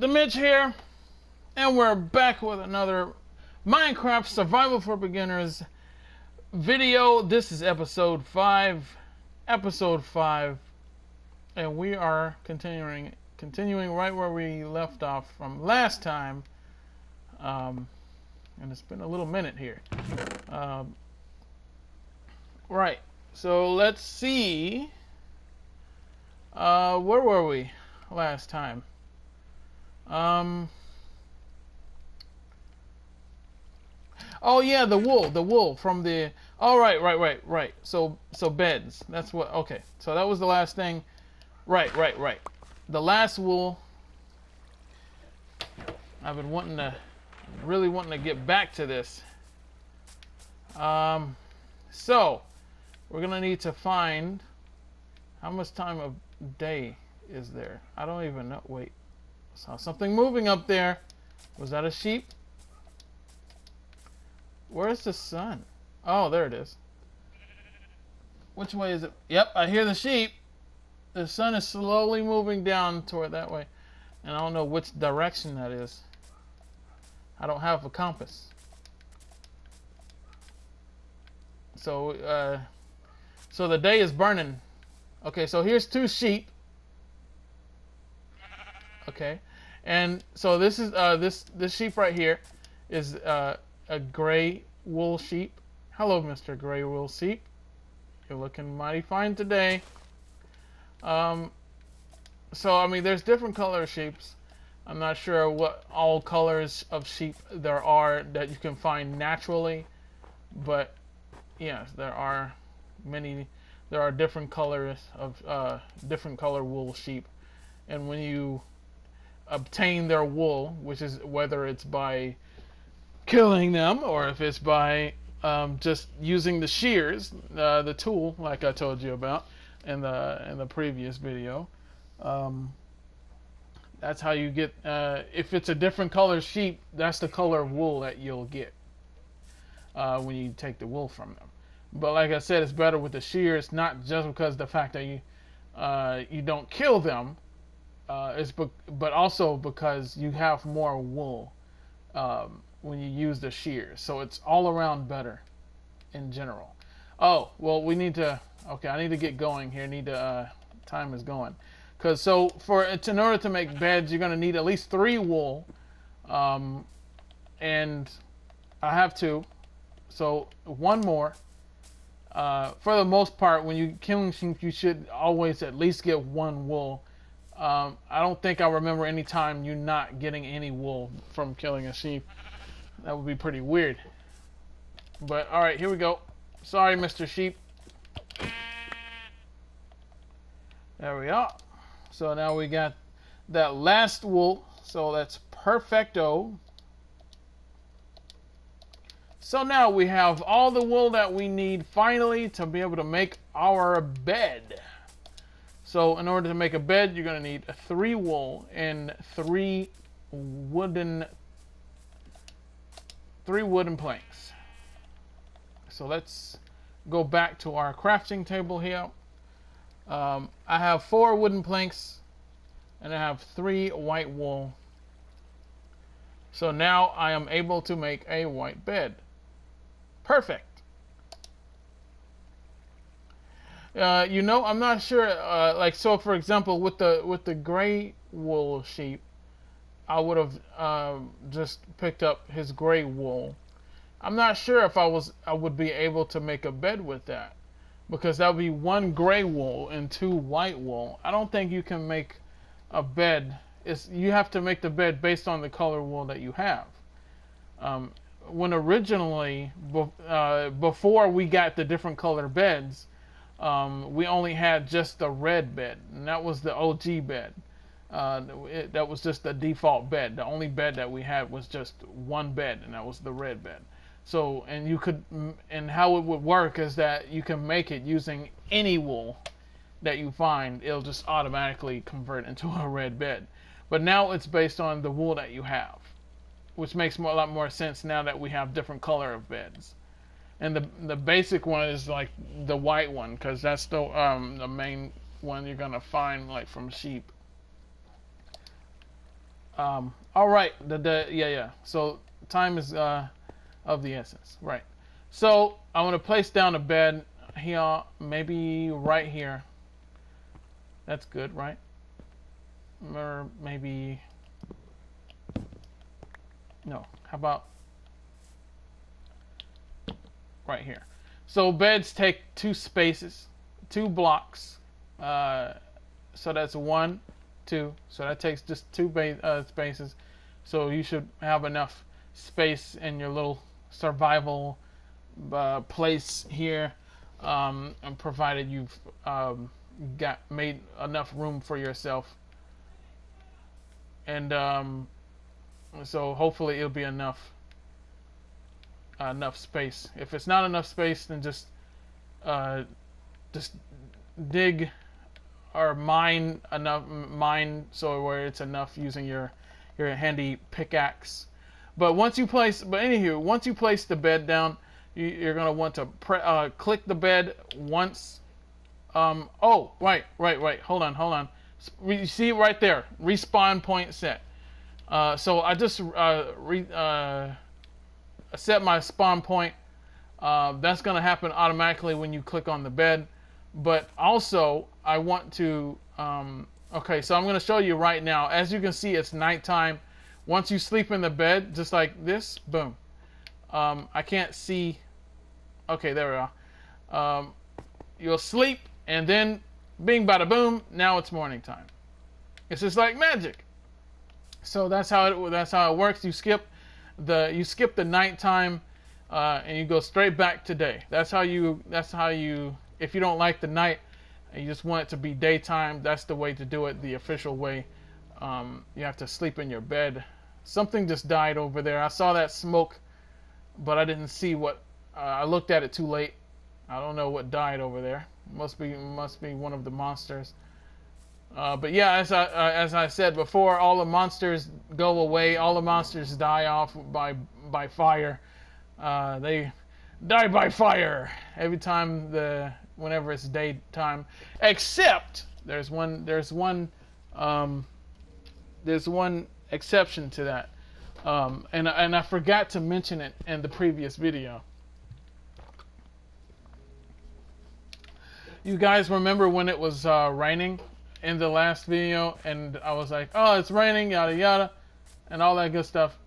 Mitch here, and we're back with another Minecraft Survival for Beginners video. This is episode 5, and we are continuing right where we left off from last time. And it's been a little minute here. Right, so let's see. Where were we last time? Oh yeah, the wool from the. Oh right. So beds. That's what. Okay, so that was the last thing. Right. The last wool. I've been really wanting to get back to this. So we're gonna need to find how much time of day is there. I don't even know. Wait. Saw something moving up there. Was that a sheep? Where's the sun? Oh, there it is. Which way is it? Yep, I hear the sheep. The sun is slowly moving down toward that way. And I don't know which direction that is. I don't have a compass. So the day is burning. Okay, so here's 2 sheep. Okay, and so this is this sheep right here is a gray wool sheep. Hello, Mr. Gray Wool Sheep. You're looking mighty fine today. So I mean, there's different color sheeps. I'm not sure what all colors of sheep there are that you can find naturally, but yes, there are many. There are different colors of different color wool sheep, and when you obtain their wool, which is whether it's by killing them or if it's by just using the shears, the tool like I told you about in the previous video. That's how you get. If it's a different color sheep, that's the color of wool that you'll get when you take the wool from them. But like I said, it's better with the shears, not just because of the fact that you don't kill them. But also because you have more wool when you use the shears, so it's all around better in general. Oh well, we need to. Okay, I need to get going here. Time is going, because in order to make beds, you're gonna need at least 3 wool, and I have 2, so 1 more. For the most part, when you killing sheep, you should always at least get 1 wool. I don't think I remember any time you not getting any wool from killing a sheep. That would be pretty weird. But alright, here we go. Sorry, Mr. Sheep. There we are. So now we got that last wool. So that's perfecto. So now we have all the wool that we need finally to be able to make our bed. So in order to make a bed, you're going to need 3 wool and 3 wooden planks. So let's go back to our crafting table here. I have 4 wooden planks and I have 3 white wool. So now I am able to make a white bed. Perfect. I'm not sure. So for example, with the gray wool sheep, I would have just picked up his gray wool. I'm not sure if I would be able to make a bed with that, because that would be 1 gray wool and 2 white wool. I don't think you can make a bed. You have to make the bed based on the color wool that you have. When originally, before we got the different color beds, we only had just the red bed, and that was the OG bed. That was just the default bed. The only bed that we had was just 1 bed, and that was the red bed. So, and how it would work is that you can make it using any wool that you find. It'll just automatically convert into a red bed. But now it's based on the wool that you have, which makes a lot more sense now that we have different color of beds. And the basic one is like the white one, because that's the main one you're gonna find like from sheep. All right. Yeah. So time is of the essence, right? So I want to place down a bed here, maybe right here. That's good, right? Or maybe no. How about right here? So beds take 2 spaces, 2 blocks. So that's 1, 2. So that takes just 2 spaces. So you should have enough space in your little survival place here, and provided you've got made enough room for yourself. And so hopefully it'll be enough space. If it's not enough space, then just dig or mine so where it's enough using your handy pickaxe. But once you place the bed down, you're gonna want to click the bed once. Oh, right. Hold on. You see it right there. Respawn point set. So I just set my spawn point. That's gonna happen automatically when you click on the bed. But also, I want to. Okay, so I'm gonna show you right now. As you can see, it's nighttime. Once you sleep in the bed, just like this, boom. I can't see. Okay, there we are. You'll sleep, and then, bing, bada, boom. Now it's morning time. It's just like magic. So that's how it works. You skip the nighttime, and you go straight back to day. That's how you. If you don't like the night, and you just want it to be daytime, that's the way to do it. The official way. You have to sleep in your bed. Something just died over there. I saw that smoke, but I didn't see what. I looked at it too late. I don't know what died over there. Must be one of the monsters. But yeah, as I said before, all the monsters go away. All the monsters die off by fire. They die by fire every time whenever it's daytime. Except there's one exception to that, and I forgot to mention it in the previous video. You guys remember when it was raining in the last video, and I was like, "Oh, it's raining, yada yada," and all that good stuff.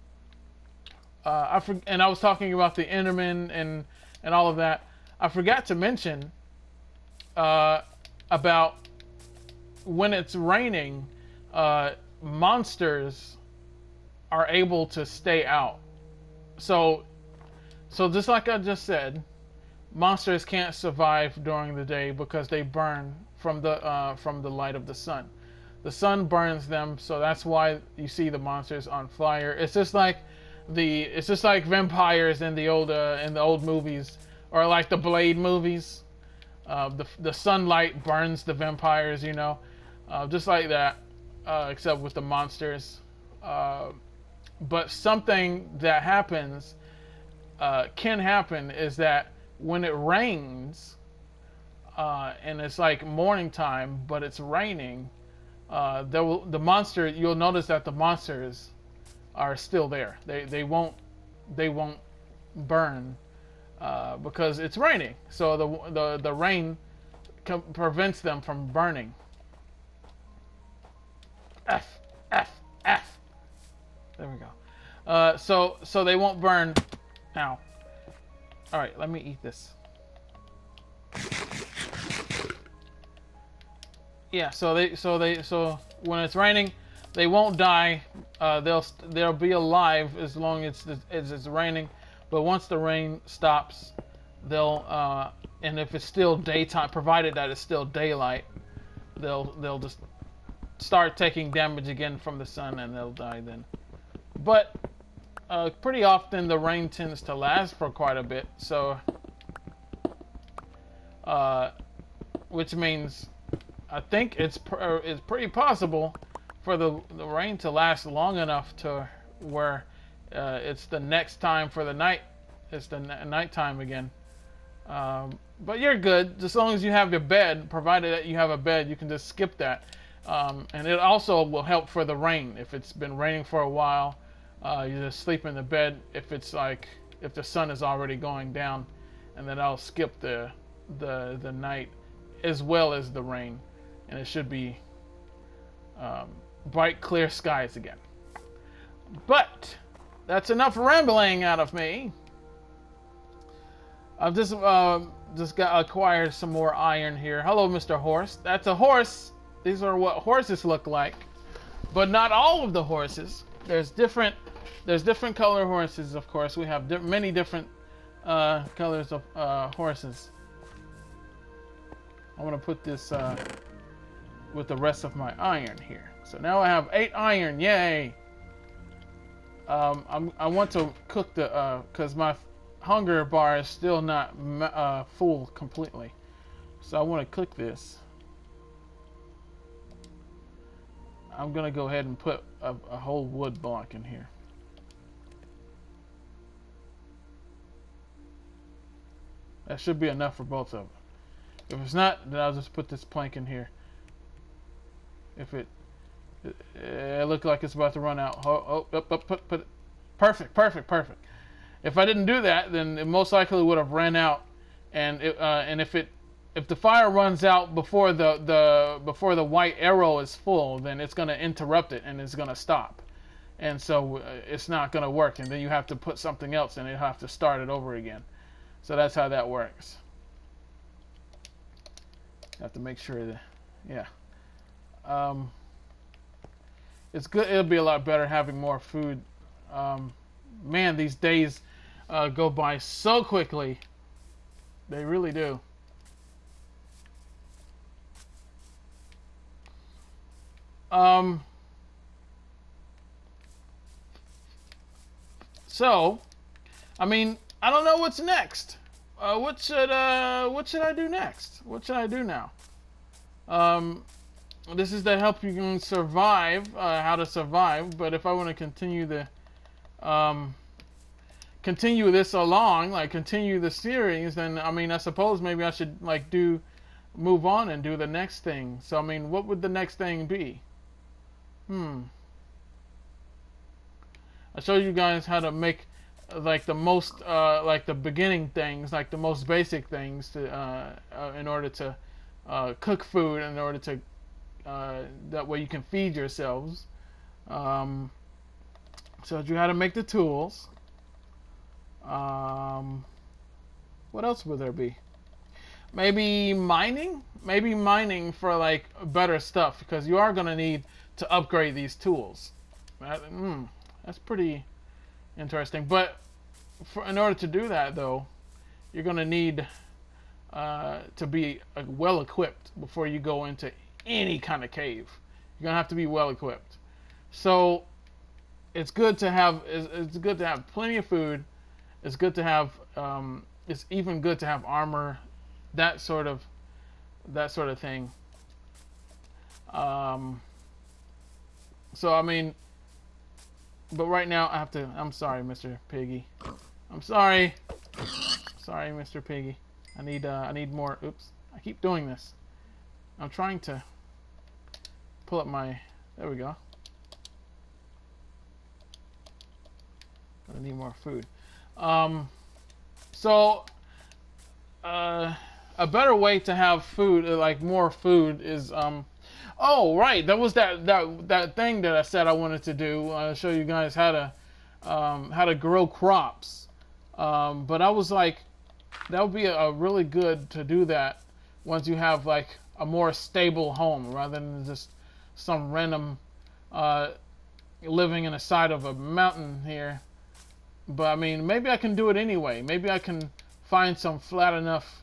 And I was talking about the Enderman and all of that. I forgot to mention about when it's raining, monsters are able to stay out. So just like I just said, monsters can't survive during the day because they burn from the light of the sun. The sun burns them, so that's why you see the monsters on fire. It's just like vampires in the old movies, or like the Blade movies. The sunlight burns the vampires, just like that, except with the monsters. But something that can happen is that when it rains, and it's like morning time, but it's raining, you'll notice that the monsters are still there. They won't burn because it's raining. So the rain prevents them from burning. F. There we go. So they won't burn. Now, all right. Let me eat this. Yeah. So when it's raining, they won't die. They'll be alive as long as it's raining. But once the rain stops, and if it's still daytime, provided that it's still daylight, they'll just start taking damage again from the sun, and they'll die then. But pretty often the rain tends to last for quite a bit, so which means I think it's pretty possible for the rain to last long enough to where it's the next time for the night. It's the nighttime again. But you're good. Just as long as you have your bed, provided that you have a bed, you can just skip that. And it also will help for the rain. If it's been raining for a while, you just sleep in the bed. If it's like if the sun is already going down, and then I'll skip the night as well as the rain, and it should be bright, clear skies again. But that's enough rambling out of me. I've just got acquired some more iron here. Hello, Mr. Horse. That's a horse. These are what horses look like, but not all of the horses. There's different color horses. Of course, we have many different colors of horses. I'm gonna put this with the rest of my iron here. So now I have 8 iron. Yay! I want to cook the because my hunger bar is still not full completely. So I want to cook this. I'm gonna go ahead and put a whole wood block in here. That should be enough for both of them. If it's not, then I'll just put this plank in here. If it looked like it's about to run out. Put it. Perfect. If I didn't do that, then it most likely would have ran out. And if the fire runs out before the white arrow is full, then it's going to interrupt it and it's going to stop, and so it's not going to work. And then you have to put something else in it. You have to start it over again. So that's how that works. You have to make sure that, yeah. It's good. It'll be a lot better having more food. Man, these days go by so quickly. They really do. So, I mean, I don't know what's next. What should I do next? What should I do now? This is to help you survive, how to survive. But if I want to continue this along, like continue the series, then I mean, I suppose maybe I should like move on and do the next thing. So I mean, what would the next thing be? I showed you guys how to make like the most like the beginning things, like the most basic things to in order to cook food, in order to that way you can feed yourselves. Showed you how to make the tools. What else would there be? Maybe mining? Maybe mining for like better stuff, because you are going to need to upgrade these tools. That's pretty interesting. But in order to do that, though, you're going to need to be well equipped before you go into any kind of cave. You're going to have to be well equipped. So it's good to have plenty of food. It's good to have it's even good to have armor, that sort of thing. So I mean, but right now I have to. I'm sorry, Mr. Piggy. I'm sorry, Mr. Piggy. I need more. Oops, I keep doing this. I'm trying to pull up my. There we go. I need more food. So a better way to have food, like more food, is oh right, that was that thing that I said I wanted to do. Show you guys how to grow crops. But I was like, that would be a really good to do that once you have like a more stable home, rather than just some random living in the side of a mountain here. But I mean, maybe I can do it anyway. Maybe I can find some flat enough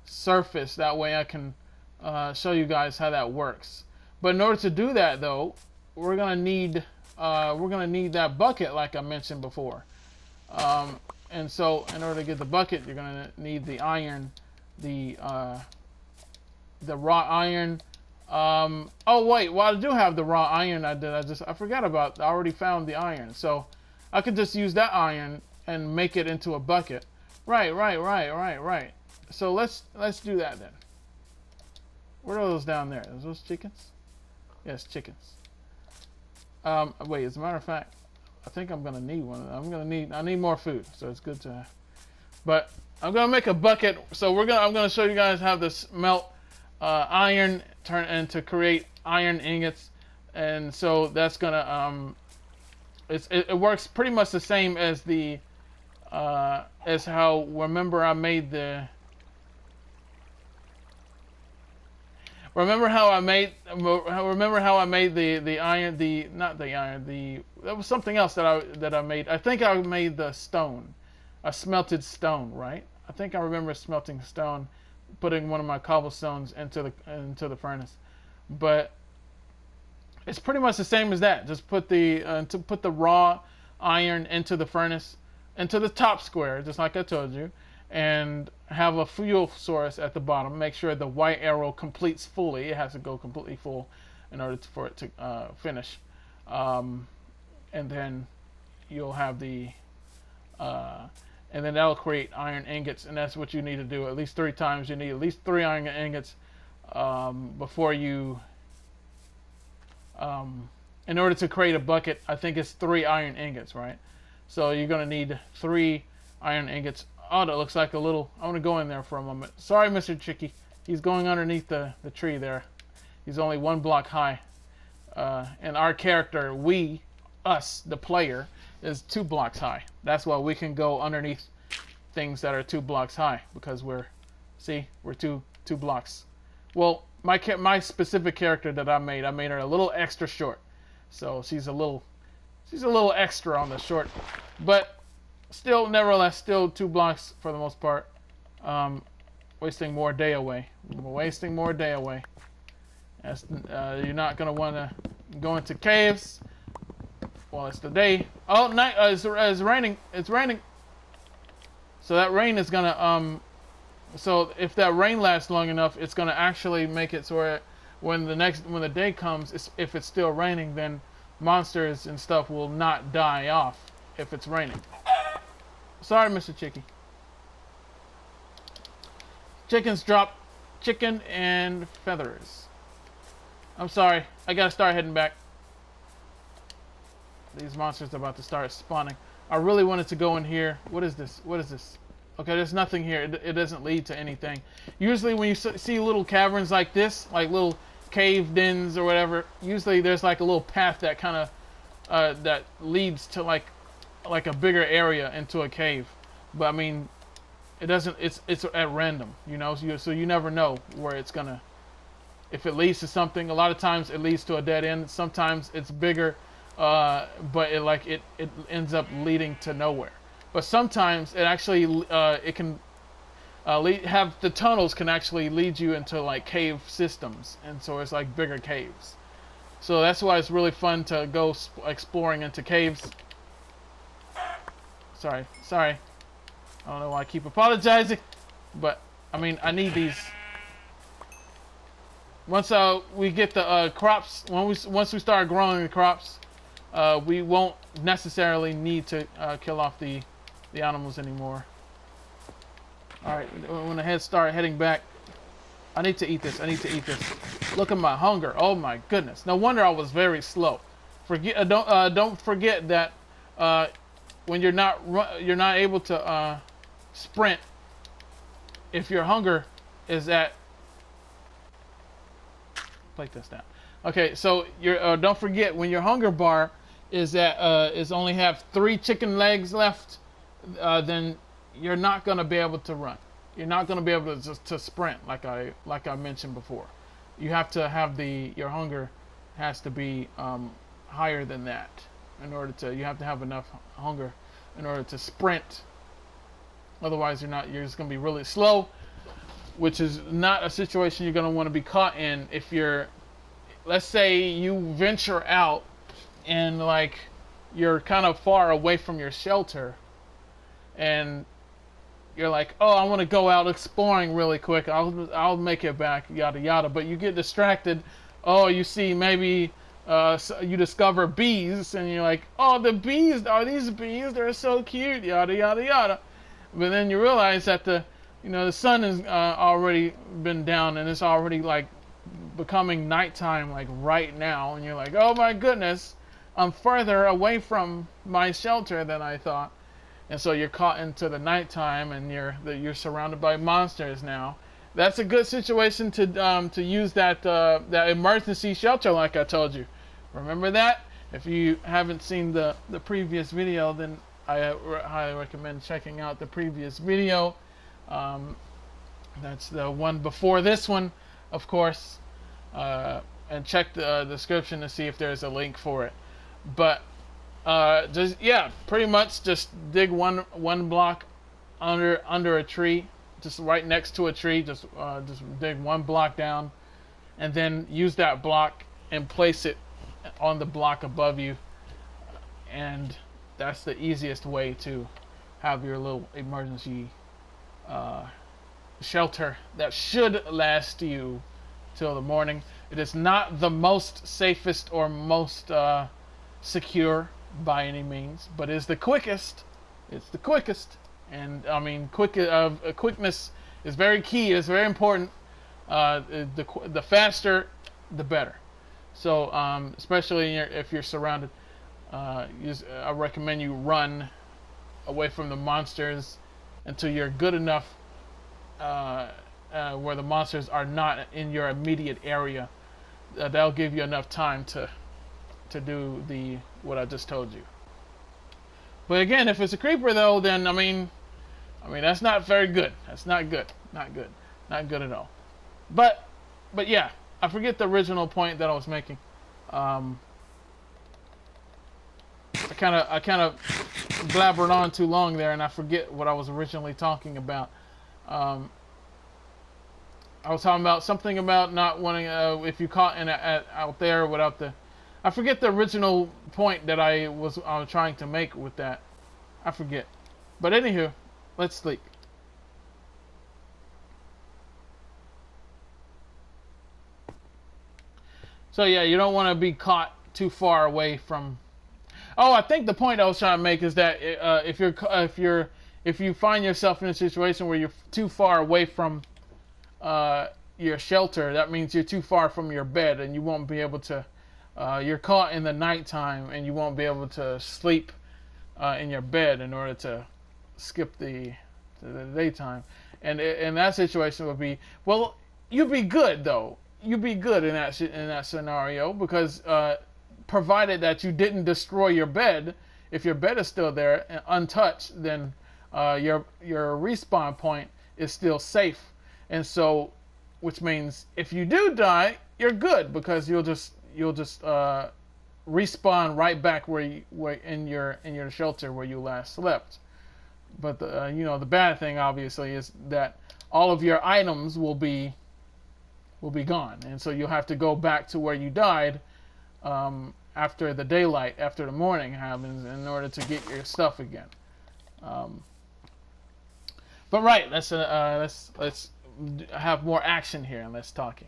surface, that way I can show you guys how that works. But in order to do that, though, we're gonna need that bucket, like I mentioned before. And so, in order to get the bucket, you're gonna need the iron, the raw iron. Oh wait, well, I do have the raw iron. I forgot about. I already found the iron, so I could just use that iron and make it into a bucket. Right. So let's do that then. What are those down there? Are those chickens? Yes, chickens. Wait, as a matter of fact, I think I'm gonna need one. I need more food, so it's good to have. But I'm gonna make a bucket. So I'm gonna show you guys how to melt iron and to create iron ingots. And so that's gonna it works pretty much the same as the as how remember how I made the iron, that was something else that I made. I think I made the stone, a smelted stone, right? I think I remember smelting stone, putting one of my cobblestones into the furnace. But it's pretty much the same as that. Just put the raw iron into the furnace, into the top square, just like I told you, and have a fuel source at the bottom. Make sure the white arrow completes fully. It has to go completely full in order for it to finish. And then you'll have and then that'll create iron ingots, and that's what you need to do at least 3 times. You need at least 3 iron ingots before you. In order to create a bucket, I think it's 3 iron ingots, right? So you're gonna need 3 iron ingots. Oh, that looks like a little. I want to go in there for a moment. Sorry, Mr. Chicky. He's going underneath the tree there. He's only 1 block high. And our character, us, the player, is 2 blocks high. That's why we can go underneath things that are 2 blocks high, because we're 2 blocks. Well, my specific character that I made her a little extra short. So she's a little extra on the short, but nevertheless, still 2 blocks for the most part. Wasting more day away. As, you're not going to want to go into caves while it's the day. Oh, night! It's raining. It's raining. So that rain is going to... So if that rain lasts long enough, it's going to actually make it so where when the day comes, if it's still raining, then monsters and stuff will not die off if it's raining. Sorry, Mr. Chicky. Chickens drop chicken and feathers. I'm sorry. I gotta start heading back. These monsters are about to start spawning. I really wanted to go in here. What is this? Okay, there's nothing here. It doesn't lead to anything. Usually when you see little caverns like this, like little cave dens or whatever, usually there's like a little path that kind of that leads to like a bigger area into a cave. But I mean, it doesn't. It's at random, you know. So you never know where it's gonna. If it leads to something, a lot of times it leads to a dead end. Sometimes it's bigger, but it ends up leading to nowhere. But sometimes it actually it can have the tunnels can actually lead you into like cave systems, and so it's like bigger caves. So that's why it's really fun to go exploring into caves. Sorry. I don't know why I keep apologizing, but I mean I need these. Once we get the crops, once we start growing the crops, we won't necessarily need to kill off the animals anymore. All right, when the heads start heading back, I need to eat this. Look at my hunger. Oh my goodness! No wonder I was very slow. Don't forget that when you're not able to sprint, if your hunger is at plate this down. Okay, so don't forget when your hunger bar is only have 3 chicken legs left, then you're not going to be able to run. You're not going to be able to sprint like I mentioned before. You have to have your hunger has to be higher than that in order to. You have to have enough hunger in order to sprint. Otherwise, you're just going to be really slow, which is not a situation you're going to want to be caught in if you're, let's say you venture out and like you're kind of far away from your shelter and you're like, oh, I want to go out exploring really quick. I'll make it back, yada yada. But you get distracted. Oh, you see maybe you discover bees and you're like, oh, the bees, are these bees? They're so cute, yada yada yada. But then you realize that the sun has already been down and it's already like becoming nighttime like right now, and you're like, oh my goodness, I'm further away from my shelter than I thought. And so you're caught into the nighttime, and you're surrounded by monsters now. That's a good situation to use that emergency shelter, like I told you. Remember that? If you haven't seen the previous video, then I highly recommend checking out the previous video. That's the one before this one, of course. And check the description to see if there's a link for it. But pretty much just dig one block under a tree, just right next to a tree. Just dig one block down, and then use that block and place it on the block above you, and that's the easiest way to have your little emergency shelter that should last you till the morning. It is not the most safest or most secure by any means, but is the quickest. It's the quickest, and I mean, quickness is very key. It's very important. The faster, the better. So, especially if you're surrounded, I recommend you run away from the monsters until you're good enough where the monsters are not in your immediate area. That'll give you enough time to do what I just told you. But again, if it's a creeper though, then I mean that's not very good. That's not good. Not good at all. But yeah, I forget the original point that I was making. I kind of blabbered on too long there, and I forget what I was originally talking about. I was talking about something about not wanting if you caught out there without the. I forget the original point that I was trying to make with that. I forget. But anywho, let's sleep. So yeah, you don't want to be caught too far away from. Oh, I think the point I was trying to make is that if you find yourself in a situation where you're too far away from your shelter, that means you're too far from your bed, and you won't be able to. You're caught in the nighttime, and you won't be able to sleep in your bed in order to skip the daytime. And in that situation would be, well, you'd be good though. You'd be good in that scenario, because provided that you didn't destroy your bed, if your bed is still there and untouched, then your respawn point is still safe. And so, which means if you do die, you're good, because you'll just respawn right back where in your shelter where you last slept. But the bad thing obviously is that all of your items will be gone, and so you'll have to go back to where you died after the daylight, after the morning happens, in order to get your stuff again. But right, let's have more action here and less talking.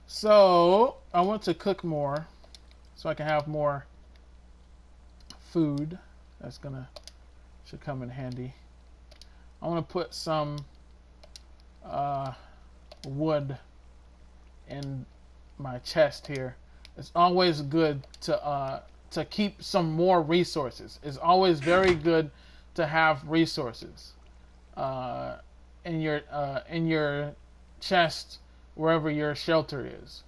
So I want to cook more, so I can have more food. Should come in handy. I want to put some wood in my chest here. It's always good to keep some more resources. It's always very good to have resources in your chest, wherever your shelter is,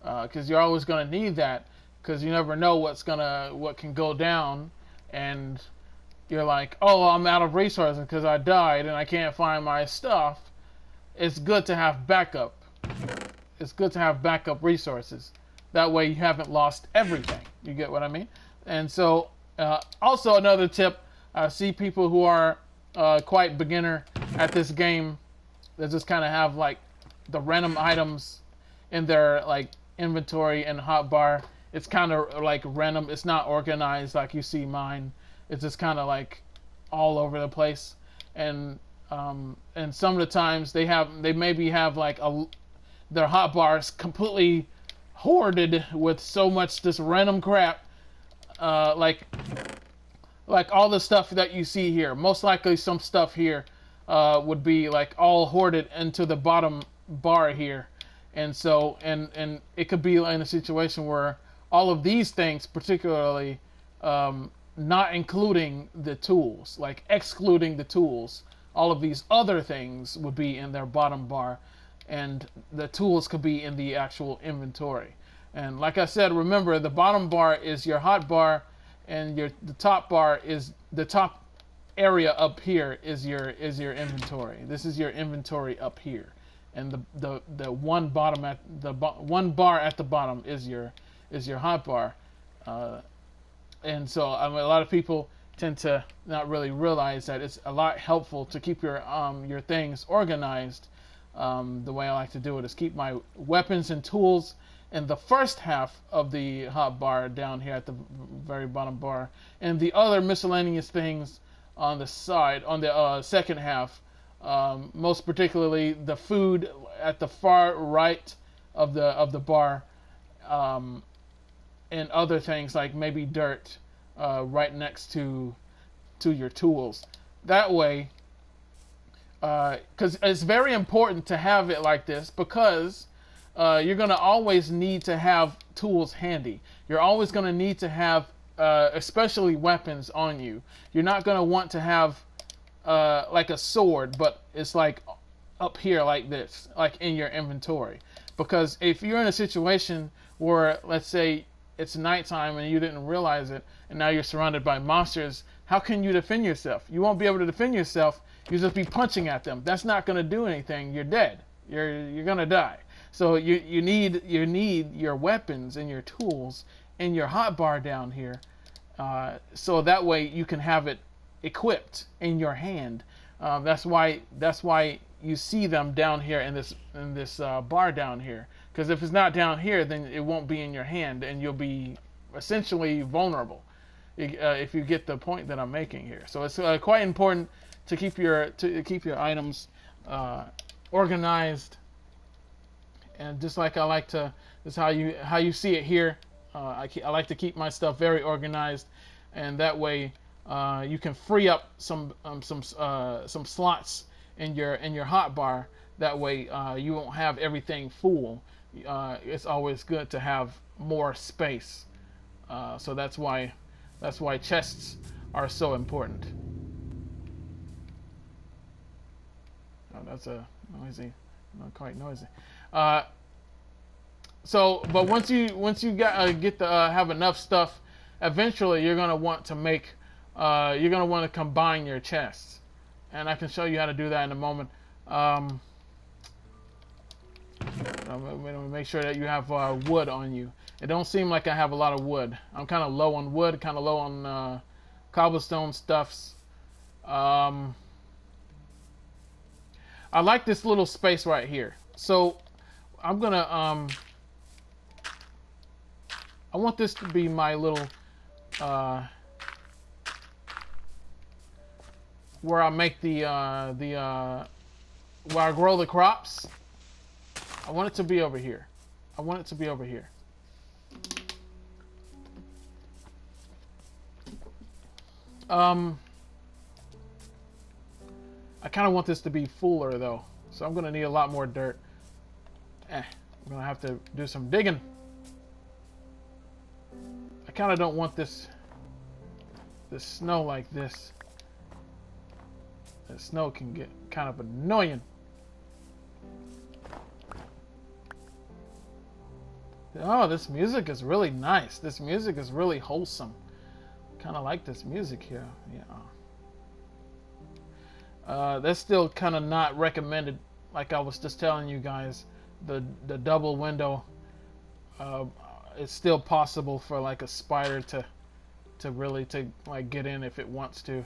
because you're always going to need that, because you never know what can go down, and you're like, oh, I'm out of resources because I died and I can't find my stuff. It's good to have backup. It's good to have backup resources. That way you haven't lost everything. You get what I mean? And so, also another tip, I see people who are quite beginner at this game that just kind of have like the random items in their like inventory and hotbar. It's kind of like random. It's not organized like you see mine. It's just kind of like all over the place, and some of the times they maybe have like their hotbars completely hoarded with so much this random crap, like like all the stuff that you see here. Most likely some stuff here would be like all hoarded into the bottom bar here. And so, and it could be in a situation where all of these things, particularly not including the tools, like excluding the tools, all of these other things would be in their bottom bar, and the tools could be in the actual inventory. And like I said, remember the bottom bar is your hot bar, and the top bar is the top area up here is your inventory. This is your inventory up here, and the one bottom at the one bar at the bottom is your hot bar. And so a lot of people tend to not really realize that it's a lot helpful to keep your things organized. The way I like to do it is keep my weapons and tools in the first half of the hot bar down here at the very bottom bar, and the other miscellaneous things on the side, on the second half, most particularly the food at the far right of the bar, and other things like maybe dirt right next to your tools. That way, because it's very important to have it like this, because you're going to always need to have tools handy. You're always going to need to have, especially weapons on you. You're not going to want to have like a sword, but it's like up here like this, like in your inventory. Because if you're in a situation where, let's say, it's nighttime and you didn't realize it, and now you're surrounded by monsters, how can you defend yourself? You won't be able to defend yourself. You'll just be punching at them. That's not going to do anything. You're dead. You're going to die. So you need your weapons and your tools in your hotbar down here, so that way you can have it equipped in your hand. That's why you see them down here in this bar down here. Because if it's not down here, then it won't be in your hand, and you'll be essentially vulnerable. If you get the point that I'm making here. So it's quite important to keep your items organized. And just like I like to, this is how you see it here. I like to keep my stuff very organized, and that way you can free up some slots in your hotbar. That way you won't have everything full. It's always good to have more space. So that's why chests are so important. Oh, that's a noisy, not quite noisy. So, but once you have enough stuff, eventually you're gonna want to combine your chests, and I can show you how to do that in a moment. Make sure that you have wood on you. It don't seem like I have a lot of wood. I'm kind of low on wood, kind of low on cobblestone stuffs. I like this little space right here. So I'm gonna I want this to be my little where I make where I grow the crops. I want it to be over here. I want it to be over here. I kind of want this to be fuller though, so I'm gonna need a lot more dirt. I'm gonna have to do some digging. I kind of don't want this snow like this. The snow can get kind of annoying. Oh, this music is really nice. This music is really wholesome. Kind of like this music here. Yeah. That's still kind of not recommended. Like I was just telling you guys, the double window. It's still possible for like a spider to really like get in if it wants to.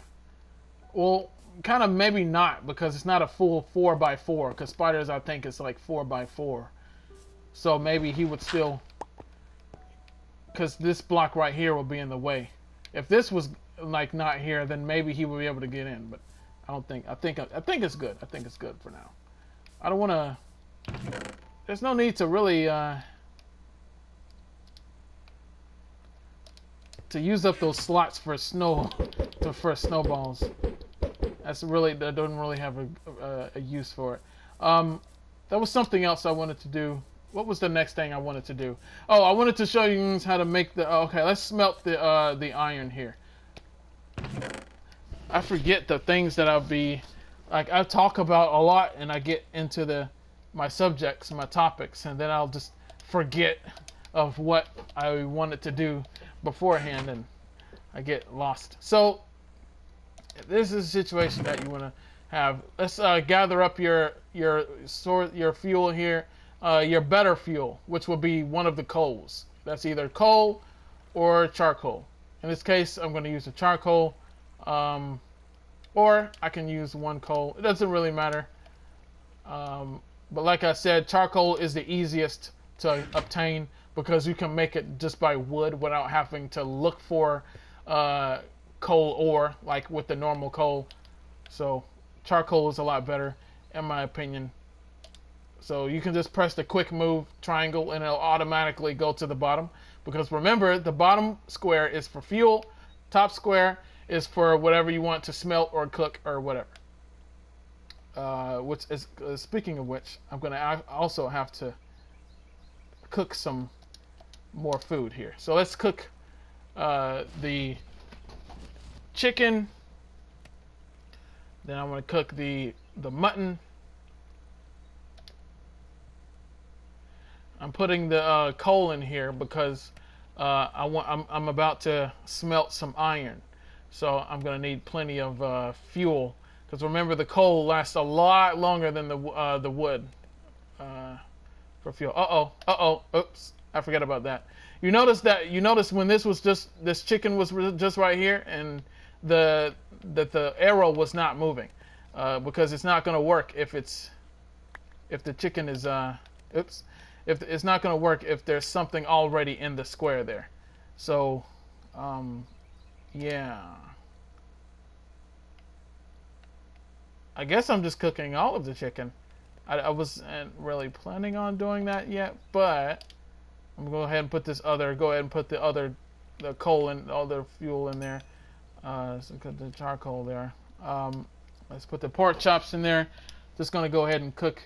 Well, kind of maybe not, because it's not a full 4x4. Because spiders, I think, it's like 4x4. So maybe he would still, because this block right here will be in the way. If this was like not here, then maybe he would be able to get in. But I don't think. I think it's good. I think it's good for now. I don't want to. There's no need to really to use up those slots for snowballs. That don't really have a use for it. That was something else I wanted to do. What was the next thing I wanted to do? Oh, I wanted to show you how to make the. Okay, let's smelt the iron here. I forget the things that I'll be like. I talk about a lot, and I get into my subjects, my topics, and then I'll just forget of what I wanted to do beforehand, and I get lost. So this is a situation that you want to have. Let's gather up your fuel here, your better fuel, which will be one of the coals. That's either coal or charcoal. In this case, I'm going to use the charcoal, or I can use one coal. It doesn't really matter. But like I said, charcoal is the easiest to obtain because you can make it just by wood without having to look for coal ore like with the normal coal. So charcoal is a lot better in my opinion. So you can just press the quick move triangle and it'll automatically go to the bottom, because remember, the bottom square is for fuel, top square is for whatever you want to smelt or cook or whatever. Which is speaking of which, I'm gonna also have to cook some more food here. So let's cook the chicken. Then I'm gonna cook the mutton. I'm putting the coal in here because I'm about to smelt some iron, so I'm gonna need plenty of fuel. Because remember, the coal lasts a lot longer than the wood for fuel. Oops, I forgot about that. You notice when this chicken was just right here, and the arrow was not moving, because it's not going to work if the chicken is if it's not going to work if there's something already in the square there. So yeah. I guess I'm just cooking all of the chicken. I wasn't really planning on doing that yet, but I'm gonna go ahead and put the coal and all the fuel in there. So put the charcoal there. Let's put the pork chops in there. Just gonna go ahead and cook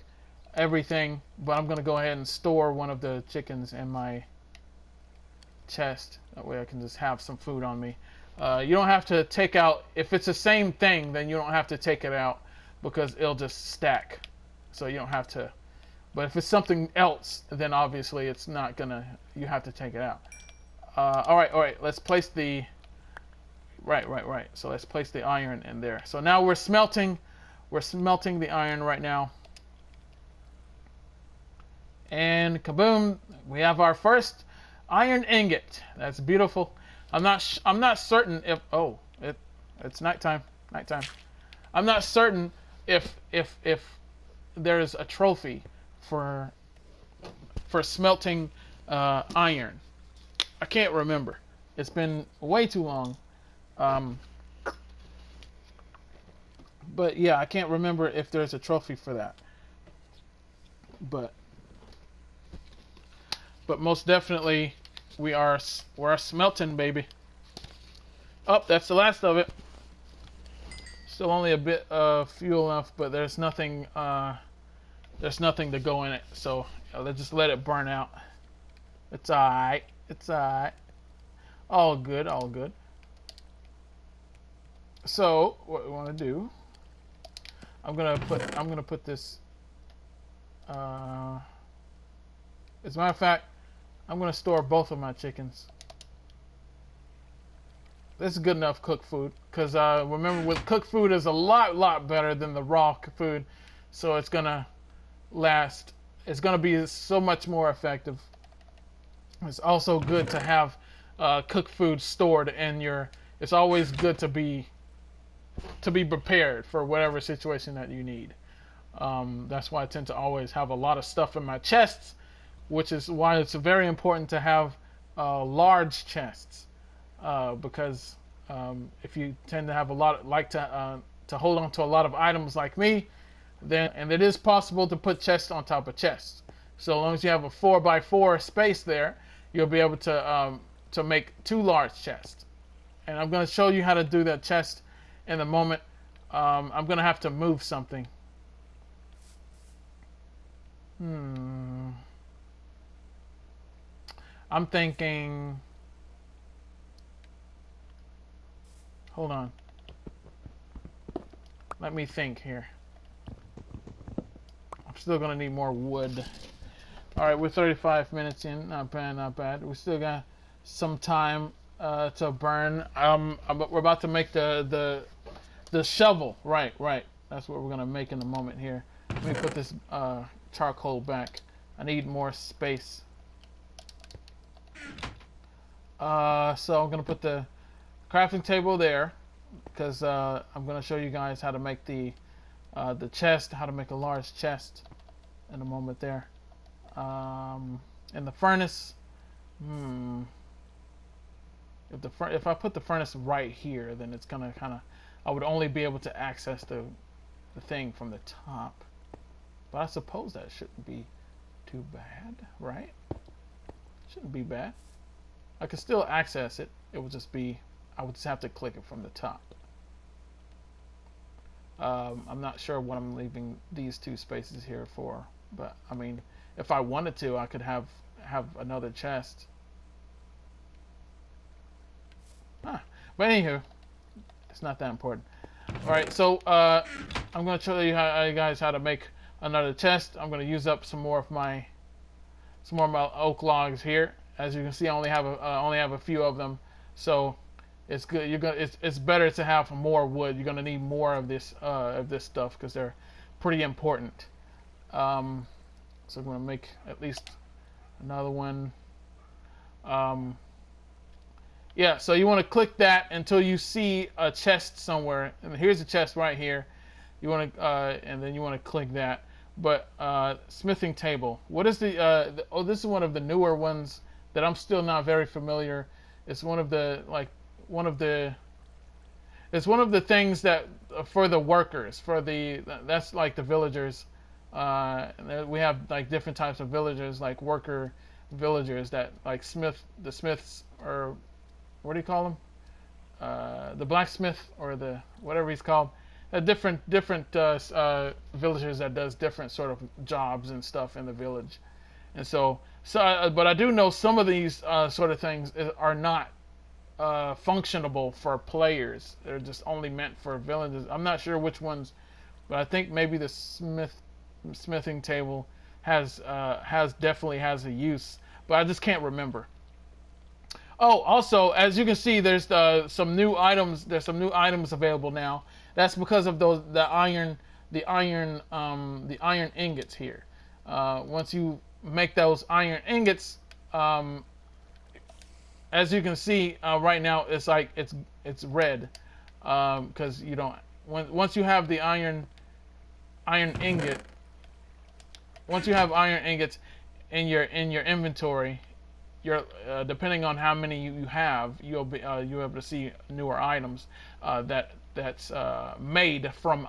everything, but I'm gonna go ahead and store one of the chickens in my chest. That way I can just have some food on me. You don't have to take out, if it's the same thing, then you don't have to take it out, because it'll just stack. So you don't have to. But if it's something else, then obviously it's not gonna. You have to take it out. All right. Let's place the. Right. So let's place the iron in there. So now we're smelting. We're smelting the iron right now. And kaboom! We have our first iron ingot. That's beautiful. I'm not certain if. Oh, it's nighttime. Nighttime. I'm not certain if there's a trophy for smelting iron. I can't remember. It's been way too long. But yeah, I can't remember if there's a trophy for that. But most definitely we're smelting, baby. Oh, that's the last of it. Still only a bit of fuel left, but there's nothing to go in it, so let's just let it burn out. It's alright. It's alright. All good. All good. So what we want to do? I'm gonna put this. As a matter of fact, I'm gonna store both of my chickens. This is good enough cooked food, because remember, with cooked food is a lot better than the raw food, so it's gonna last. It's gonna be so much more effective. It's also good to have cooked food stored in your. It's always good to be prepared for whatever situation that you need. That's why I tend to always have a lot of stuff in my chests, which is why it's very important to have large chests. Because if you tend to have a lot, to hold on to a lot of items like me, and it is possible to put chests on top of chests. So as long as you have a 4x4 space there, you'll be able to to make 2 large chests. And I'm going to show you how to do that chest in a moment. I'm going to have to move something. I'm thinking... Hold on. Let me think here. I'm still going to need more wood. Alright, we're 35 minutes in. Not bad, not bad. We still got some time to burn. We're about to make the shovel. Right. That's what we're going to make in a moment here. Let me put this charcoal back. I need more space. So I'm going to put the crafting table there because I'm going to show you guys how to make the chest, how to make a large chest in a moment there. In the furnace, if I put the furnace right here, then it's gonna I would only be able to access the thing from the top. But I suppose that shouldn't be too bad, right? Shouldn't be bad. I could still access it. It would just be, I would just have to click it from the top. I'm not sure what I'm leaving these 2 spaces here for, but I mean, if I wanted to, I could have another chest. But anywho, it's not that important. All right, so I'm going to show you guys how to make another chest. I'm going to use up some more of my oak logs here. As you can see, I only have a few of them, so it's good. It's better to have more wood. You're going to need more of this stuff because they're pretty important. So I'm going to make at least another one. Yeah, so you want to click that until you see a chest somewhere. And here's a chest right here. You want to, and then you want to click that. But smithing table. What is oh, this is one of the newer ones that I'm still not very familiar. It's one of the it's one of the things that for the workers, that's like the villagers. We have like different types of villagers, like worker villagers that like the smiths, or what do you call them? The blacksmith, or the whatever he's called. Different villagers that does different sort of jobs and stuff in the village. And but I do know some of these sort of things are not functionable for players. They're just only meant for villagers. I'm not sure which ones, but I think maybe the smithing table definitely has a use, but I just can't remember. Oh, also, as you can see, there's some new items. There's some new items available now. That's because of the iron ingots here. Once you make those iron ingots, as you can see right now, it's like it's red because you don't. Once you have the iron ingot, once you have iron ingots in your inventory, you're depending on how many you have, you'll be able to see newer items that's made from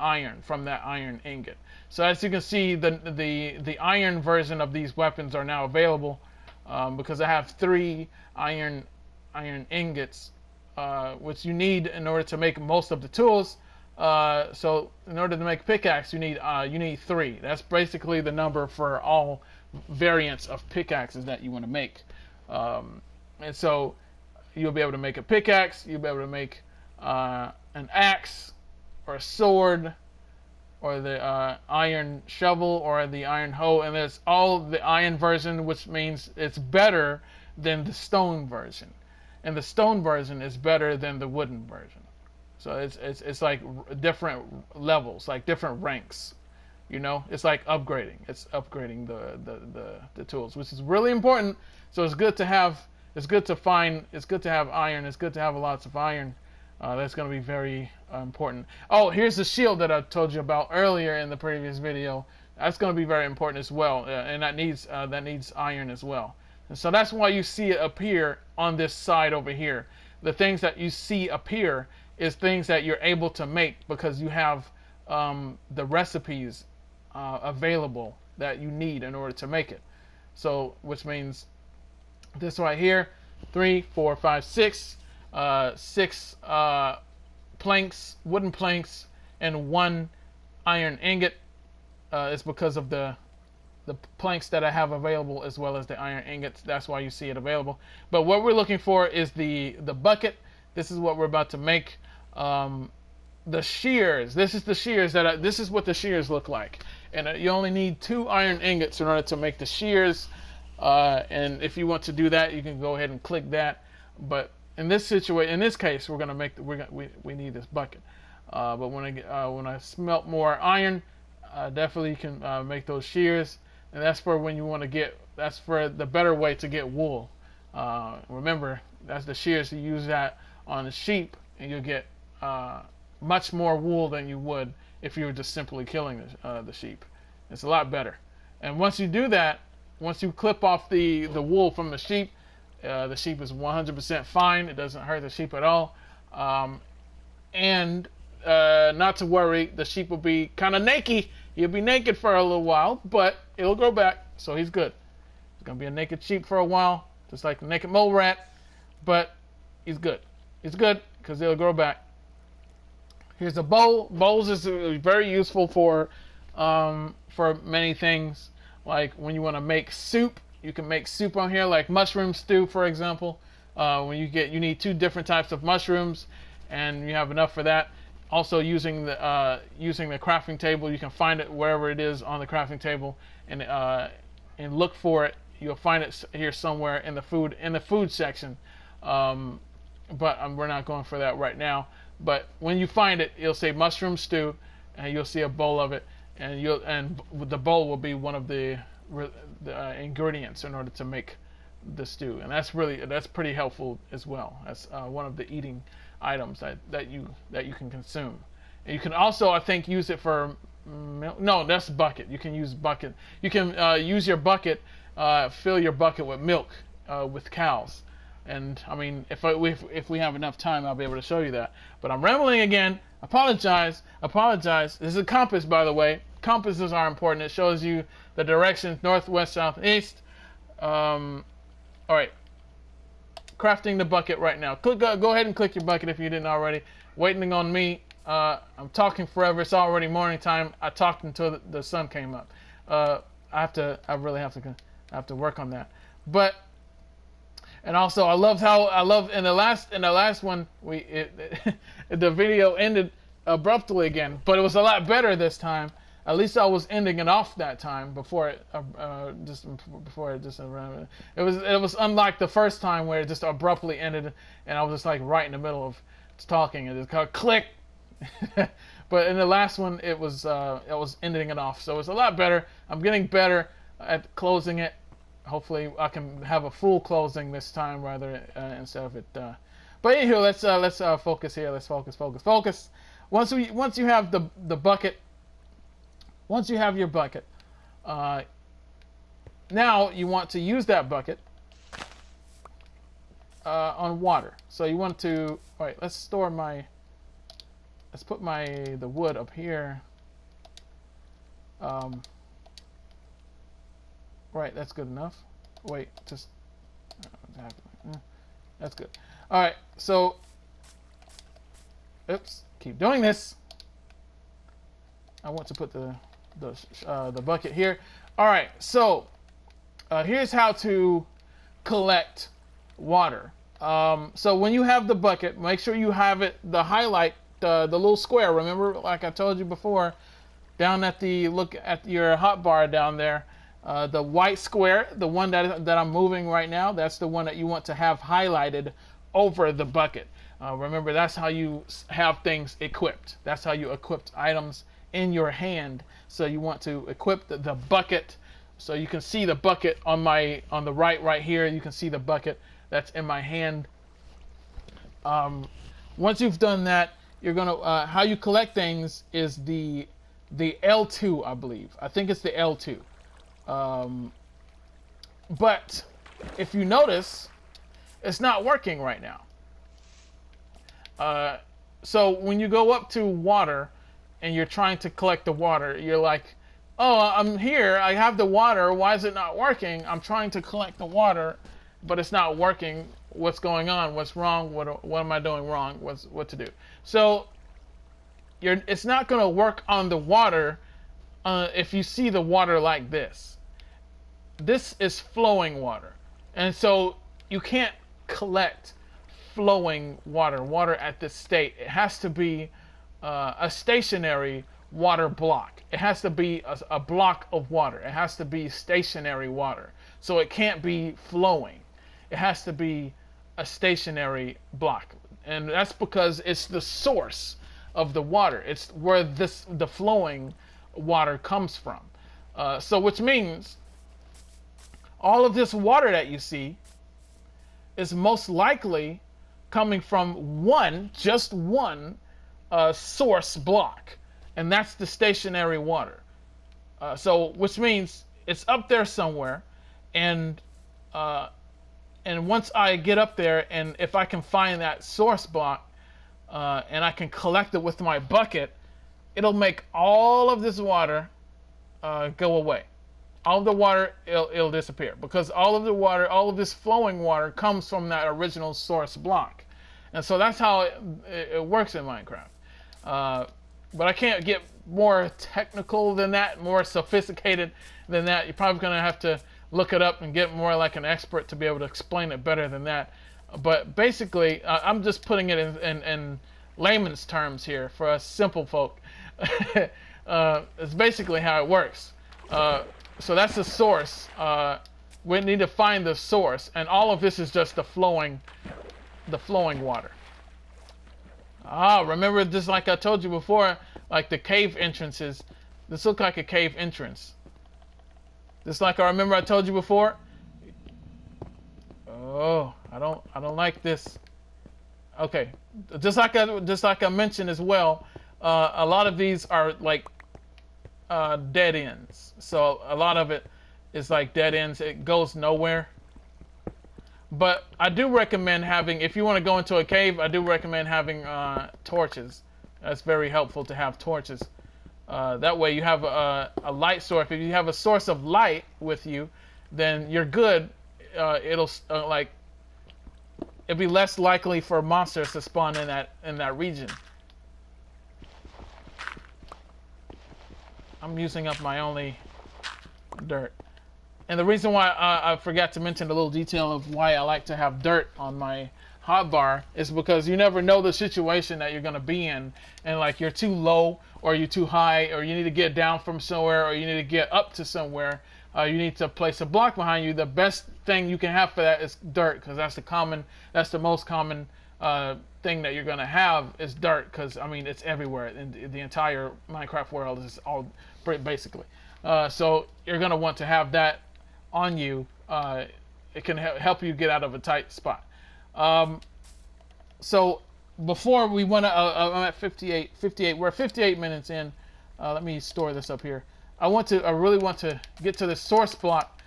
that iron ingot. So as you can see, the iron version of these weapons are now available because I have 3 iron ingots, which you need in order to make most of the tools. So in order to make pickaxe, you need 3. That's basically the number for all variants of pickaxes that you want to make. And so you'll be able to make a pickaxe, you'll be able to make an axe, or a sword, or the iron shovel, or the iron hoe, and there's all the iron version, which means it's better than the stone version, and the stone version is better than the wooden version. So it's like different levels, like different ranks. You know, it's like upgrading. It's upgrading the tools, which is really important. So it's good to have. It's good to have iron. It's good to have lots of iron. That's going to be very important. Oh, here's the shield that I told you about earlier in the previous video. That's going to be very important as well, and that needs iron as well. And so that's why you see it appear on this side over here. The things that you see appear is things that you're able to make because you have the recipes available that you need in order to make it. So, which means this right here, 3, 4, 5, 6, 6 planks, wooden planks, and 1 iron ingot. It's because of the planks that I have available as well as the iron ingots. That's why you see it available. But what we're looking for is the bucket. This is what we're about to make. The shears. This is the shears this is what the shears look like. And you only need 2 iron ingots in order to make the shears. And if you want to do that, you can go ahead and click that. But in this situation, in this case, we're gonna make we need this bucket. But when I smelt more iron, definitely you can make those shears. And that's for when you want to that's for the better way to get wool. Remember, that's the shears. You use that on the sheep, and you'll get much more wool than you would if you were just simply killing the sheep. It's a lot better. And once you do that, once you clip off the wool from the sheep is 100% fine. It doesn't hurt the sheep at all. And not to worry, the sheep will be kind of naked. He'll be naked for a little while, but it'll grow back, so he's good. He's going to be a naked sheep for a while, just like the naked mole rat, but he's good. He's good because it'll grow back. Here's a bowl. Bowls is very useful for many things. Like when you want to make soup, you can make soup on here, like mushroom stew, for example. When you need 2 different types of mushrooms, and you have enough for that. Also, using the crafting table, you can find it wherever it is on the crafting table, and look for it. You'll find it here somewhere in the food section. But we're not going for that right now. But when you find it, you'll say mushroom stew, and you'll see a bowl of it, and the bowl will be one of the ingredients in order to make the stew, and that's pretty helpful as well. That's one of the eating items that you can consume. And you can also, I think, use it for milk. No, that's bucket. You can use bucket. You can use your bucket, fill your bucket with milk with cows. And I mean, if we have enough time, I'll be able to show you that. But I'm rambling again. Apologize. This is a compass, by the way. Compasses are important. It shows you the directions: north, west, south, east. All right. Crafting the bucket right now. Go ahead and click your bucket if you didn't already. Waiting on me. I'm talking forever. It's already morning time. I talked until the sun came up. I really have to work on that. But and also I love in the last one the video ended abruptly again, but it was a lot better this time. At least I was ending it off that time before it was unlike the first time where it just abruptly ended and I was just like right in the middle of talking and just called click. But in the last one it was ending it off, so it's a lot better. I'm getting better at closing it. Hopefully I can have a full closing this time rather instead of it. But anywho, let's focus here. Let's focus. Once you have the bucket. Once you have your bucket, now you want to use that bucket on water. So you want to, all right, let's put the wood up here. Right, that's good enough. Wait, that's good. All right, so, oops, keep doing this. I want to put the bucket here. All right, so here's how to collect water. So when you have the bucket, make sure you have the highlight, the little square. Remember, like I told you before, down at look at your hotbar down there, the white square, the one that I'm moving right now, that's the one that you want to have highlighted over the bucket. Remember, that's how you have things equipped. That's how you equip items in your hand. So you want to equip the bucket, so you can see the bucket on the right here. You can see the bucket that's in my hand. Once you've done that, you're gonna how you collect things is the L2, I believe. I think it's the L2. But if you notice, it's not working right now. So when you go up to water and you're trying to collect the water, you're like, oh, I'm here, I have the water, why is it not working? I'm trying to collect the water, but it's not working. what's going on, what's wrong, what am I doing wrong, what to do. So it's not going to work on the water if you see the water like this. This is flowing water, and so you can't collect flowing water at this state. It has to be a stationary water block. It has to be a block of water. It has to be stationary water. So it can't be flowing. It has to be a stationary block. And that's because it's the source of the water. It's where the flowing water comes from. So which means all of this water that you see is most likely coming from just one source block, and that's the stationary water. So which means it's up there somewhere, and once I get up there, and if I can find that source block, and I can collect it with my bucket, it'll make all of this water go away. All of the water, it'll disappear, because all of the water, all of this flowing water comes from that original source block. And so that's how it works in Minecraft. But I can't get more technical than that, more sophisticated than that. You're probably going to have to look it up and get more like an expert to be able to explain it better than that. But basically, I'm just putting it in layman's terms here for us simple folk. It's basically how it works. So that's the source. We need to find the source, and all of this is just the flowing water. Remember, just like I told you before, like the cave entrances. This looks like a cave entrance. Just like I remember I told you before. Oh, I don't like this. Okay, just like I mentioned as well, a lot of these are like dead ends. So a lot of it is like dead ends. It goes nowhere. But I do recommend having, if you want to go into a cave, I do recommend having torches. That's very helpful to have torches. That way you have a light source. If you have a source of light with you, then you're good. It'll be less likely for monsters to spawn in that region. I'm using up my only dirt. And the reason why I forgot to mention a little detail of why I like to have dirt on my hotbar is because you never know the situation that you're going to be in. And like you're too low, or you're too high, or you need to get down from somewhere, or you need to get up to somewhere. You need to place a block behind you. The best thing you can have for that is dirt, because that's the most common thing that you're going to have is dirt, because I mean it's everywhere in the entire Minecraft world. Is all basically. So you're going to want to have that on you. It can help you get out of a tight spot. So before we want to, I'm at 58. We're 58 minutes in. Let me store this up here. I really want to get to the source block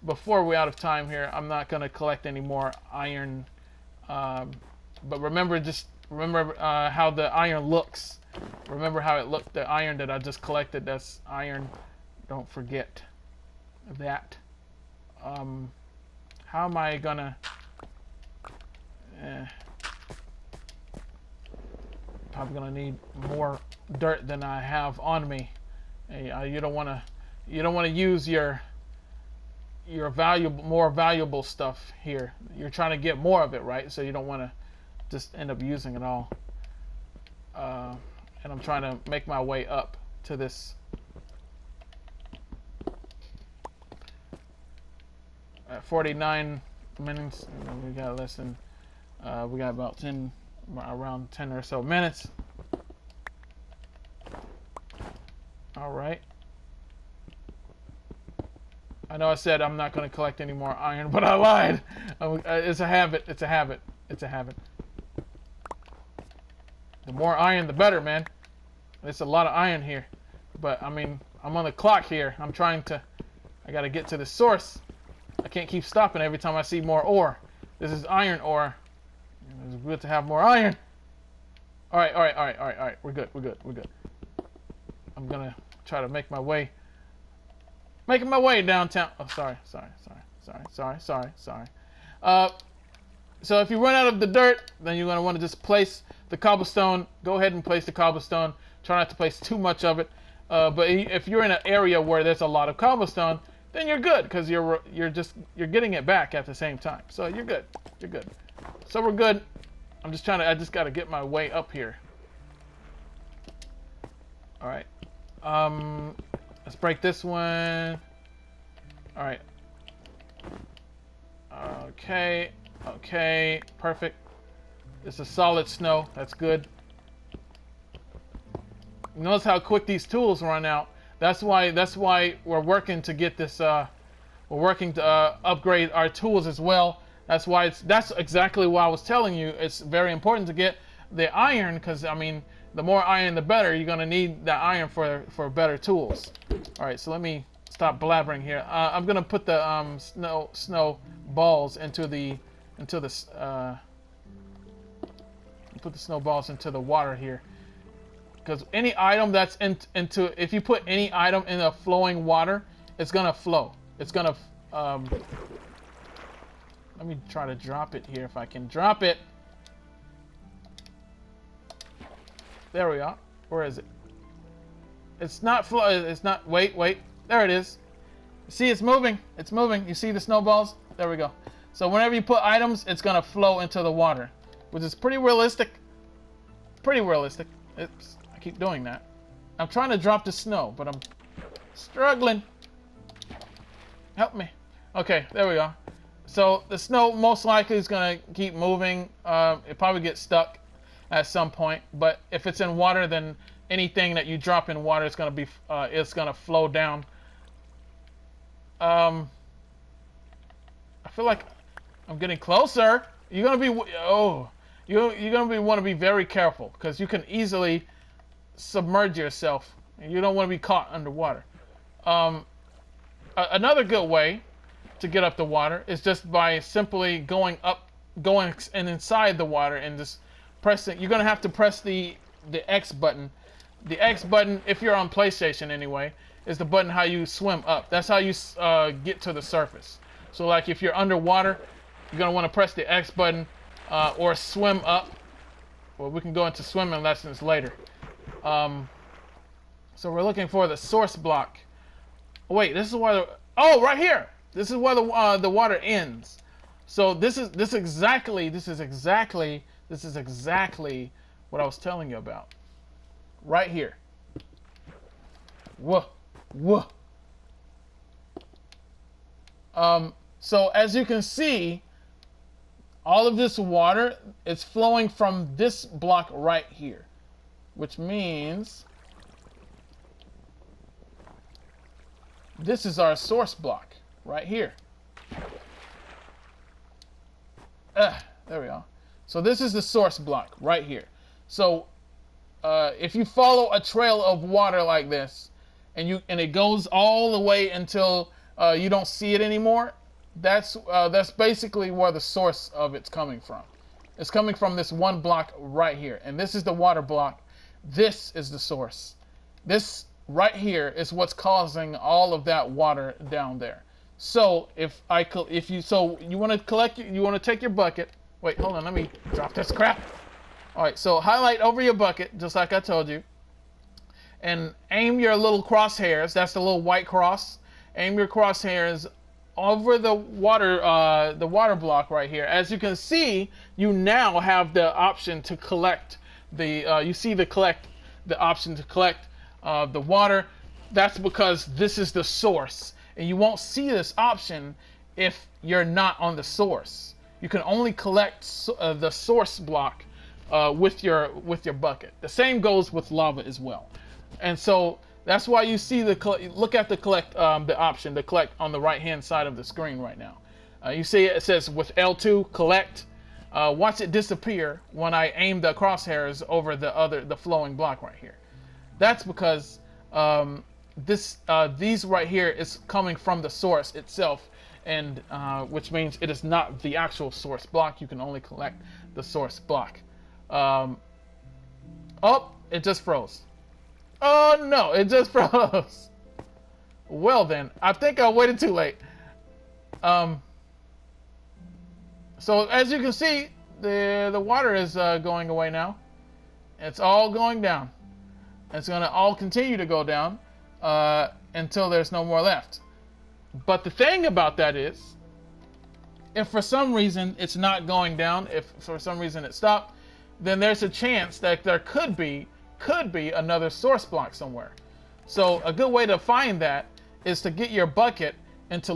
before we're out of time here. I'm not going to collect any more iron. But remember how the iron looks. Remember how it looked, the iron that I just collected, that's iron. Don't forget that. How am I gonna... probably gonna need more dirt than I have on me. You don't want to use your more valuable stuff here. You're trying to get more of it, right? So you don't want to just end up using it all. And I'm trying to make my way up to this. At 49 minutes, we got less than, we got about around 10 or so minutes. All right. I know I said I'm not going to collect any more iron, but I lied. It's a habit. It's a habit. It's a habit. The more iron, the better, man. It's a lot of iron here. But, I mean, I'm on the clock here. I got to get to the source. I can't keep stopping every time I see more ore. This is iron ore. It's good to have more iron. All right. We're good. I'm going to try to make my way. Making my way downtown. Oh, sorry. So if you run out of the dirt, then you're going to want to just place the cobblestone. Go ahead and place the cobblestone. Try not to place too much of it. But if you're in an area where there's a lot of cobblestone, then you're good because you're getting it back at the same time. So you're good. You're good. So we're good. I just got to get my way up here. All right. Let's break this one. All right. Okay. Okay. Perfect. It's a solid snow. That's good. Notice how quick these tools run out. That's why we're working to get this. We're working to upgrade our tools as well. That's exactly why I was telling you. It's very important to get the iron because I mean, the more iron, the better. You're gonna need that iron for better tools. All right, so let me stop blabbering here. I'm gonna put the snow balls into the put the snowballs into the water here. Because any item that's if you put any item in a flowing water, it's gonna flow. It's gonna. Let me try to drop it here if I can drop it. There we are. Where is it? It's not flow. It's not. Wait. There it is. See, it's moving. It's moving. You see the snowballs? There we go. So whenever you put items, it's gonna flow into the water, which is pretty realistic. Pretty realistic. It's. I keep doing that. I'm trying to drop the snow, but I'm struggling. Help me. Okay, there we go. So the snow most likely is gonna keep moving. It probably gets stuck at some point, but if it's in water, then anything that you drop in water is gonna flow down. I feel like I'm getting closer. You're gonna be you're gonna want to be very careful because you can easily submerge yourself. You don't want to be caught underwater. Another good way to get up the water is just by simply going inside the water and just pressing. You're gonna have to press the X button. The X button, if you're on PlayStation anyway, is the button how you swim up. That's how you get to the surface. So like if you're underwater, you're gonna want to press the X button or swim up. Well, we can go into swimming lessons later. So we're looking for the source block. Oh, wait, this is where right here. This is where the water ends. So this is exactly what I was telling you about. Right here. Whoa. So as you can see, all of this water is flowing from this block right here, which means this is our source block right here. There we go. So this is the source block right here. So if you follow a trail of water like this, and it goes all the way until you don't see it anymore, that's basically where the source of it's coming from. It's coming from this one block right here, and this is the water block. This is the source. This right here is what's causing all of that water down there. So you want to take your bucket. Wait, hold on, let me drop this crap. All right, so highlight over your bucket, just like I told you, and aim your little crosshairs. That's the little white cross. Aim your crosshairs over the water block right here. As you can see, you now have the option to collect the option to collect the water. That's because this is the source, and you won't see this option if you're not on the source. You can only collect the source block with your bucket. The same goes with lava as well. And so that's why you see look at the option to collect on the right hand side of the screen right now. You see it says with L2 collect. Watch it disappear when I aim the crosshairs over the flowing block right here. That's because these right here is coming from the source itself, and which means it is not the actual source block. You can only collect the source block. Oh, it just froze. Oh no, it just froze. Well then, I think I waited too late. So as you can see, the water is going away now. It's all going down. It's going to all continue to go down until there's no more left. But the thing about that is, if for some reason it's not going down, if for some reason it stopped, then there's a chance that there could be another source block somewhere. So a good way to find that is to get your bucket and to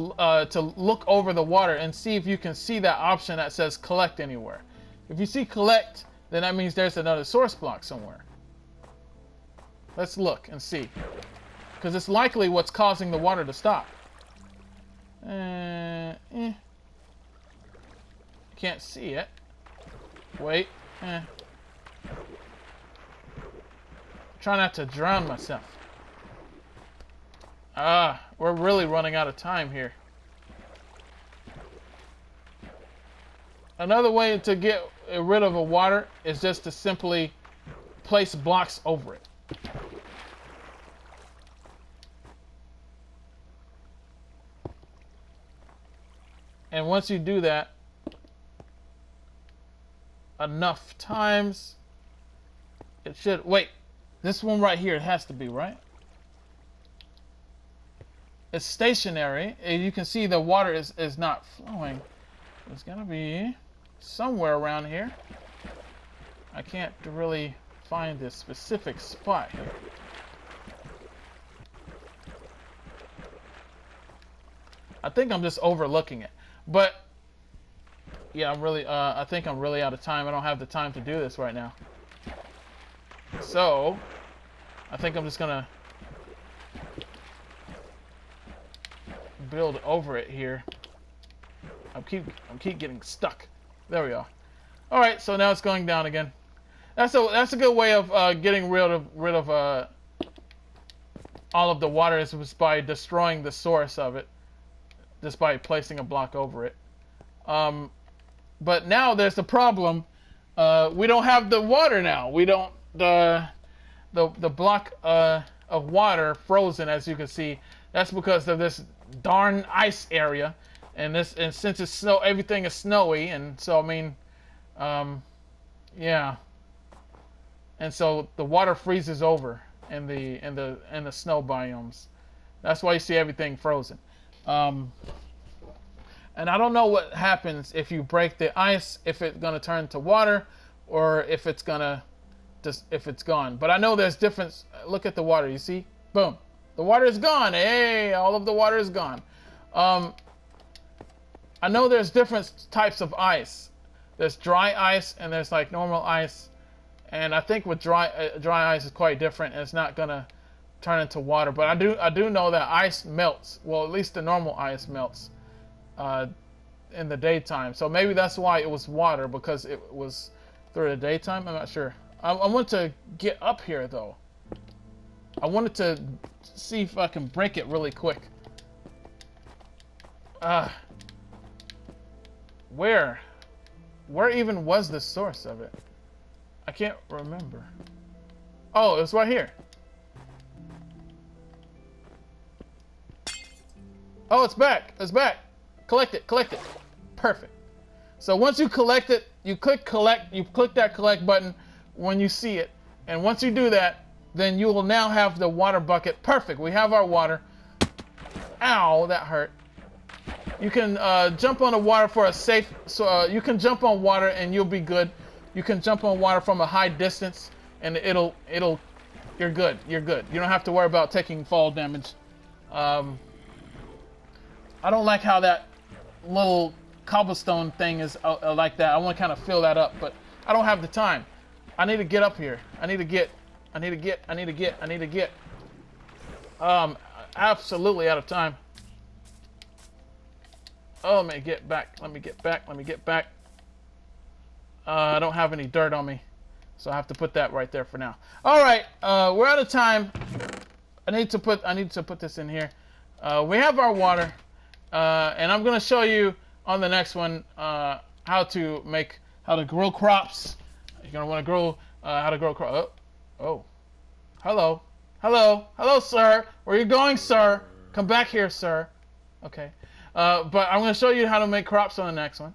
look over the water and see if you can see that option that says collect anywhere. If you see collect, then that means there's another source block somewhere. Let's look and see, because it's likely what's causing the water to stop. Can't see it. Wait. Try not to drown myself. We're really running out of time here. Another way to get rid of a water is just to simply place blocks over it. And once you do that enough times, it should... Wait, this one right here, it has to be, right? It's stationary. And you can see the water is not flowing. It's gonna be somewhere around here. I can't really find this specific spot here. I think I'm just overlooking it. But yeah, I think I'm really out of time. I don't have the time to do this right now. So I think I'm just gonna build over it here. I keep getting stuck. There we are. All right, so now it's going down again. That's a good way of getting rid of all of the water, is just by destroying the source of it, just by placing a block over it. But now there's the problem. We don't have the water now. We don't the block of water frozen, as you can see. That's because of this darn ice area, and since it's snow, everything is snowy, and so I mean, yeah. And so the water freezes over in the snow biomes. That's why you see everything frozen. And I don't know what happens if you break the ice, if it's gonna turn to water, or if it's gonna if it's gone. But I know there's difference. Look at the water. You see? Boom. The water is gone. Hey, all of the water is gone. I know there's different types of ice. There's dry ice and there's like normal ice. And I think with dry ice is quite different, and it's not gonna turn into water. But I do know that ice melts. Well, at least the normal ice melts in the daytime. So maybe that's why it was water, because it was through the daytime. I'm not sure. I want to get up here though. I wanted to see if I can break it really quick. Where even was the source of it? I can't remember. Oh, it's right here. Oh, it's back. It's back. Collect it. Collect it. Perfect. So once you collect it, you click collect. You click that collect button when you see it. And once you do that, then you will now have the water bucket. Perfect. We have our water. Ow, that hurt. You can jump on the water for a safe... So you can jump on water and you'll be good. You can jump on water from a high distance and it'll... You're good. You're good. You don't have to worry about taking fall damage. I don't like how that little cobblestone thing is like that. I want to kind of fill that up, but I don't have the time. I need to get up here. I need to get. Absolutely out of time. Oh, let me get back. I don't have any dirt on me, so I have to put that right there for now. All right, we're out of time. I need to put this in here. We have our water, and I'm gonna show you on the next one how to grow crops. You're gonna want to grow how to grow crops. Oh, hello, sir. Where are you going, sir? Come back here, sir. Okay, but I'm gonna show you how to make crops on the next one.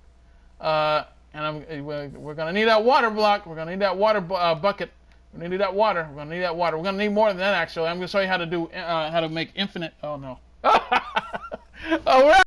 We're gonna need that water block. We're gonna need that water bucket. We're gonna need that water. We're gonna need that water. We're gonna need more than that, actually. I'm gonna show you how to make infinite. Oh no. All right.